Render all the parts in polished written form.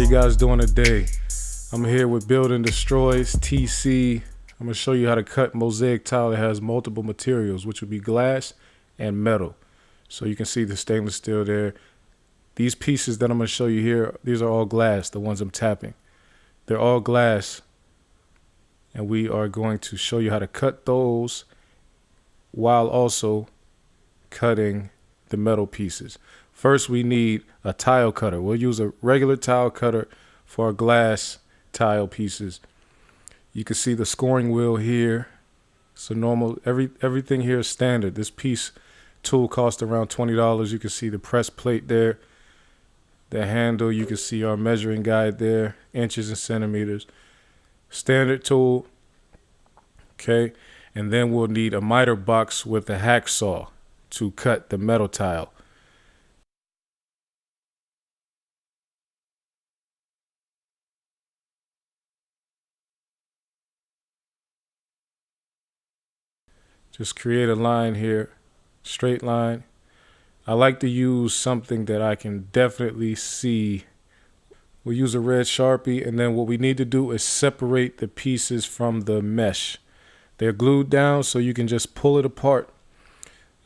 you guys doing today? I'm here with Build and Destroys TC. I'm going to show you how to cut mosaic tile that has multiple materials, which would be glass and metal. So you can see the stainless steel there. These pieces that I'm going to show you here, these are all glass, the ones I'm tapping. They're all glass, and we are going to show you how to cut those while also cutting the metal pieces. First, we need a tile cutter. We'll use a regular tile cutter for our glass tile pieces. You can see the scoring wheel here. So normal, everything here is standard. This piece tool cost around $20. You can see the press plate there. The handle, you can see our measuring guide there, inches and centimeters. Standard tool. Okay, and then we'll need a miter box with a hacksaw to cut the metal tile. Just create a line here, straight line. I like to use something that I can definitely see. We'll use a red Sharpie, and then what we need to do is separate the pieces from the mesh. They're glued down, so you can just pull it apart.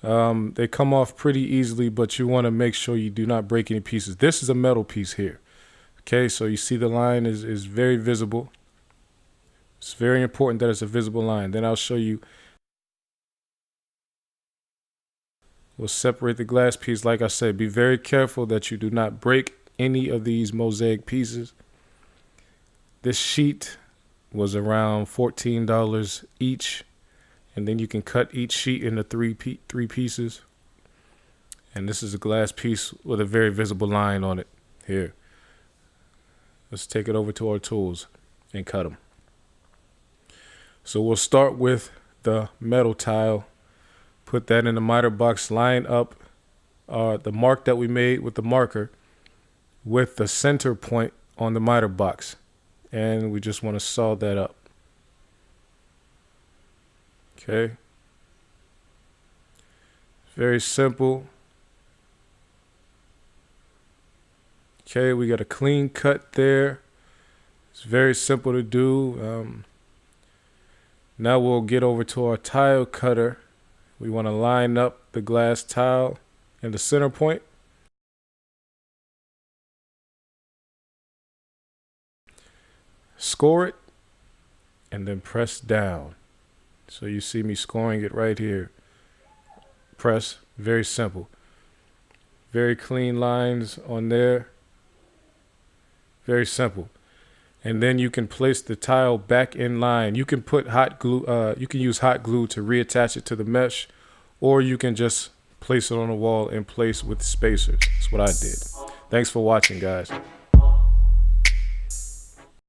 They come off pretty easily, but you want to make sure you do not break any pieces. This is a metal piece here. Okay, so you see the line is very visible. It's very important that it's a visible line. Then I'll show you. We'll separate the glass piece. Like I said, be very careful that you do not break any of these mosaic pieces. This sheet was around $14 each, and then you can cut each sheet into three pieces. And this is a glass piece with a very visible line on it here. Let's take it over to our tools and cut them. So we'll start with the metal tile. Put that in the miter box, line up the mark that we made with the marker with the center point on the miter box. And we just want to saw that up. Okay. Very simple. Okay, we got a clean cut there. It's very simple to do. Now we'll get over to our tile cutter. We want to line up the glass tile in the center point. Score it and then press down. So you see me scoring it right here. Press, very simple. Very clean lines on there. Very simple. And then you can place the tile back in line. You can put hot glue, you can use hot glue to reattach it to the mesh, or you can just place it on the wall in place with spacers. That's what I did. Thanks for watching, guys.